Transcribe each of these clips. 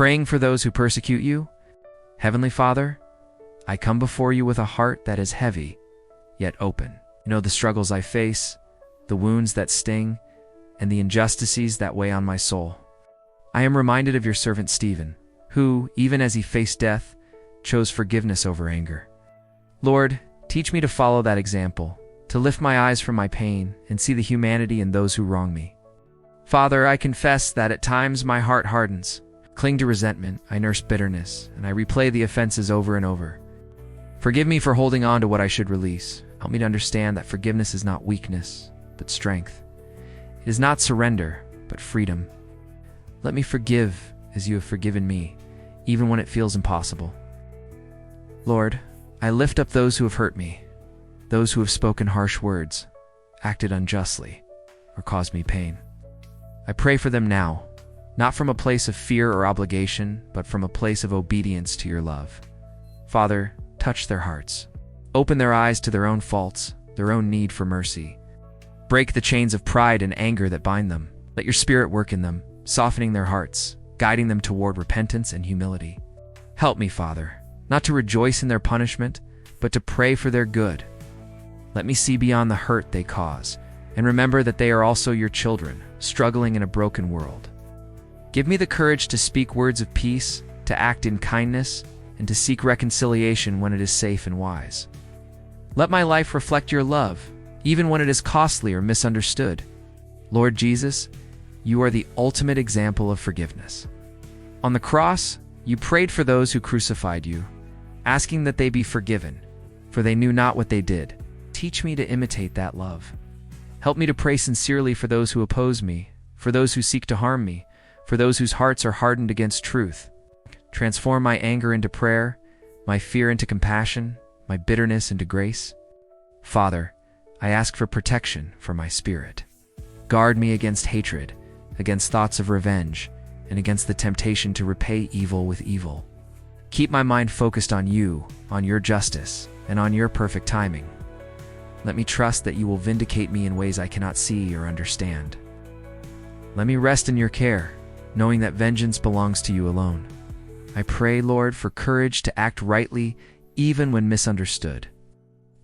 praying for those who persecute you. Heavenly Father, I come before you with a heart that is heavy, yet open. You know the struggles I face, the wounds that sting, and the injustices that weigh on my soul. I am reminded of your servant Stephen, who, even as he faced death, chose forgiveness over anger. Lord, teach me to follow that example, to lift my eyes from my pain and see the humanity in those who wrong me. Father, I confess that at times my heart hardens. Cling to resentment, I nurse bitterness, and I replay the offenses over and over. Forgive me for holding on to what I should release. Help me to understand that forgiveness is not weakness, but strength. It is not surrender, but freedom. Let me forgive as you have forgiven me, even when it feels impossible. Lord, I lift up those who have hurt me, those who have spoken harsh words, acted unjustly, or caused me pain. I pray for them now, not from a place of fear or obligation, but from a place of obedience to your love. Father, touch their hearts. Open their eyes to their own faults, their own need for mercy. Break the chains of pride and anger that bind them. Let your Spirit work in them, softening their hearts, guiding them toward repentance and humility. Help me, Father, not to rejoice in their punishment, but to pray for their good. Let me see beyond the hurt they cause, and remember that they are also your children, struggling in a broken world. Give me the courage to speak words of peace, to act in kindness, and to seek reconciliation when it is safe and wise. Let my life reflect your love, even when it is costly or misunderstood. Lord Jesus, you are the ultimate example of forgiveness. On the cross, you prayed for those who crucified you, asking that they be forgiven, for they knew not what they did. Teach me to imitate that love. Help me to pray sincerely for those who oppose me, for those who seek to harm me, for those whose hearts are hardened against truth. Transform my anger into prayer, my fear into compassion, my bitterness into grace. Father, I ask for protection for my spirit. Guard me against hatred, against thoughts of revenge, and against the temptation to repay evil with evil. Keep my mind focused on you, on your justice, and on your perfect timing. Let me trust that you will vindicate me in ways I cannot see or understand. Let me rest in your care, knowing that vengeance belongs to you alone. I pray, Lord, for courage to act rightly even when misunderstood,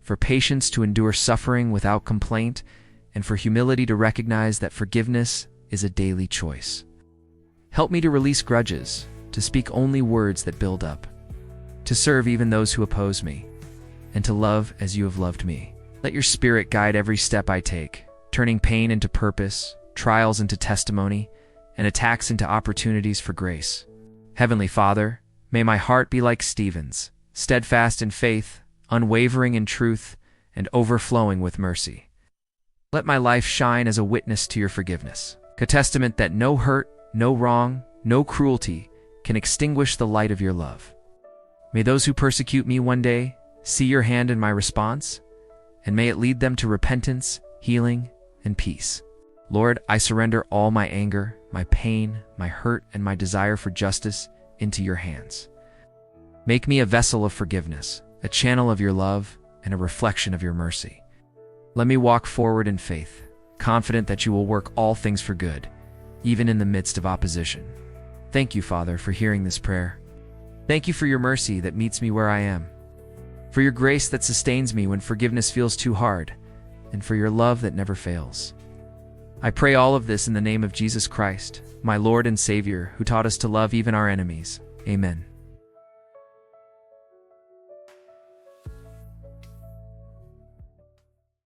for patience to endure suffering without complaint, and for humility to recognize that forgiveness is a daily choice. Help me to release grudges, to speak only words that build up, to serve even those who oppose me, and to love as you have loved me. Let your Spirit guide every step I take, turning pain into purpose, trials into testimony, and attacks into opportunities for grace. Heavenly Father, may my heart be like Stephen's, steadfast in faith, unwavering in truth, and overflowing with mercy. Let my life shine as a witness to your forgiveness, a testament that no hurt, no wrong, no cruelty can extinguish the light of your love. May those who persecute me one day see your hand in my response, and may it lead them to repentance, healing, and peace. Lord, I surrender all my anger, my pain, my hurt, and my desire for justice into your hands. Make me a vessel of forgiveness, a channel of your love, and a reflection of your mercy. Let me walk forward in faith, confident that you will work all things for good, even in the midst of opposition. Thank you, Father, for hearing this prayer. Thank you for your mercy that meets me where I am, for your grace that sustains me when forgiveness feels too hard, and for your love that never fails. I pray all of this in the name of Jesus Christ, my Lord and Savior, who taught us to love even our enemies. Amen.